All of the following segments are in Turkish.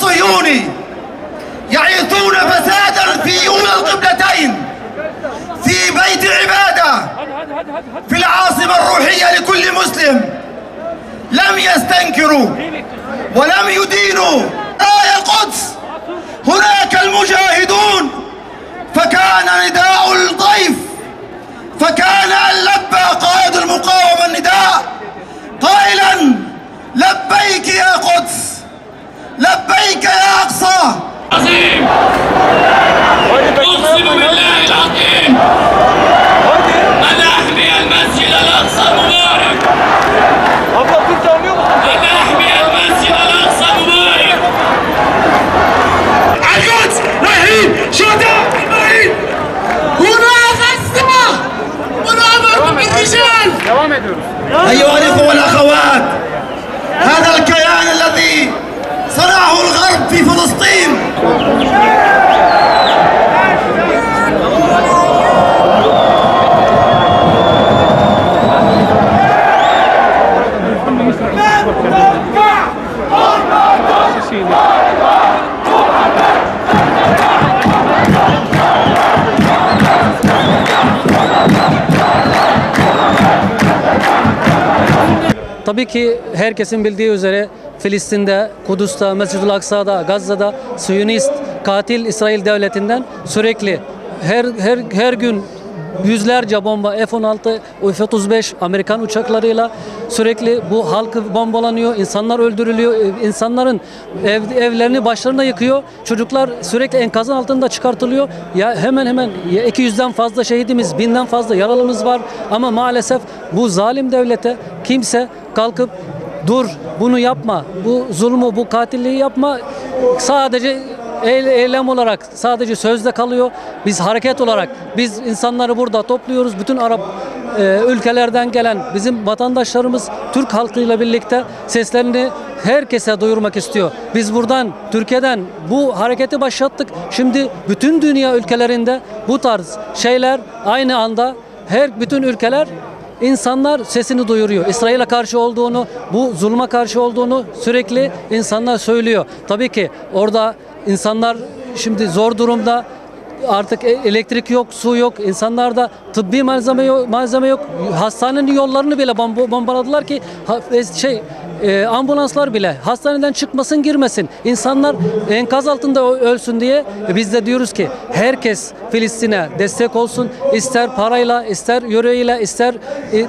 الصهيوني يعيثون فسادا في أولى القبلتين، في بيت عبادة، في العاصمة الروحية لكل مسلم. لم يستنكروا ولم يدينوا القدس. هناك المجاهدون، فكان نداء الضيف، فكان أن لبى قائد المقاومة النداء قائلا: لبيك يا قدس، لبيك يا أقصى. عظيم، أقسم بالله العظيم أن أحمي المسجد الأقصى المبارك، أن أحمي المسجد الأقصى المبارك. القدس رايحين شهداء في الملايين. هنا غزة، هنا أمامكم الرجال. أيها الإخوة والأخوات، هذا الكيان الذي صنعه الغرب في فلسطين Tabii ki herkesin bildiği üzere Filistin'de, Kudüs'te, Mescid-ül Aksa'da, Gazze'da Siyonist katil İsrail devletinden sürekli her gün yüzlerce bomba F-16, F-35 Amerikan uçaklarıyla sürekli bu halkı bombalanıyor, insanlar öldürülüyor, insanların evlerini başlarına yıkıyor, çocuklar sürekli enkazın altında çıkartılıyor. Ya hemen 200'den fazla şehidimiz, 1000'den fazla yaralımız var ama maalesef bu zalim devlete kimse kalkıp dur bunu yapma, bu zulmü, bu katilliği yapma, sadece eylem olarak sadece sözde kalıyor. Biz hareket olarak biz insanları burada topluyoruz. Bütün Arap ülkelerden gelen bizim vatandaşlarımız Türk halkıyla birlikte seslerini herkese duyurmak istiyor. Biz buradan Türkiye'den bu hareketi başlattık. Şimdi bütün dünya ülkelerinde bu tarz şeyler aynı anda bütün ülkeler İnsanlar sesini duyuruyor. İsrail'e karşı olduğunu, bu zulma karşı olduğunu sürekli insanlar söylüyor. Tabii ki orada insanlar şimdi zor durumda. Artık elektrik yok, su yok. İnsanlarda tıbbi malzeme yok. Hastanenin yollarını bile bombaladılar ki ambulanslar bile hastaneden çıkmasın, girmesin. İnsanlar enkaz altında ölsün diye biz de diyoruz ki herkes Filistin'e destek olsun. İster parayla, ister yüreğiyle, ister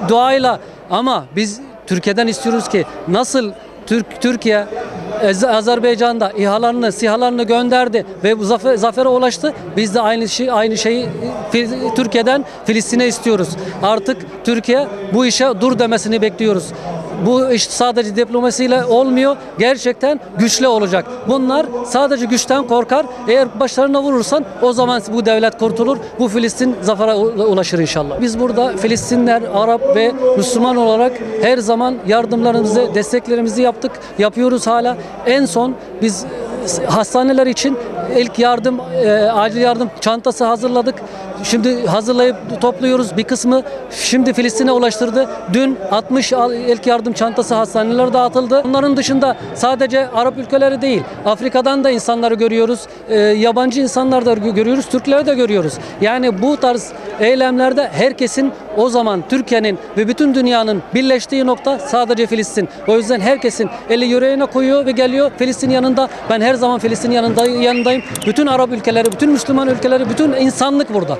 duayla. Ama biz Türkiye'den istiyoruz ki nasıl Türkiye Azerbaycan'da İHA'larını, SİHA'larını gönderdi ve bu zafere ulaştı. Biz de aynı şeyi Türkiye'den Filistin'e istiyoruz. Artık Türkiye bu işe dur demesini bekliyoruz. Bu iş sadece diplomasiyle olmuyor. Gerçekten güçlü olacak. Bunlar sadece güçten korkar. Eğer başlarına vurursan o zaman bu devlet kurtulur. Bu Filistin zafere ulaşır inşallah. Biz burada Filistinler, Arap ve Müslüman olarak her zaman yardımlarımızı, desteklerimizi yapıyoruz hala. En son biz hastaneler için ilk yardım, acil yardım çantası hazırladık. Şimdi hazırlayıp topluyoruz. Bir kısmı şimdi Filistin'e ulaştırdı. Dün 60 ilk yardım çantası hastanelere dağıtıldı. Onların dışında sadece Arap ülkeleri değil, Afrika'dan da insanları görüyoruz. Yabancı insanlar da görüyoruz. Türkleri de görüyoruz. Yani bu tarz eylemlerde herkesin o zaman Türkiye'nin ve bütün dünyanın birleştiği nokta sadece Filistin. O yüzden herkesin eli yüreğine koyuyor ve geliyor Filistin yanında. Ben her zaman Filistin yanındayım. Bütün Arap ülkeleri, bütün Müslüman ülkeleri, bütün insanlık burada.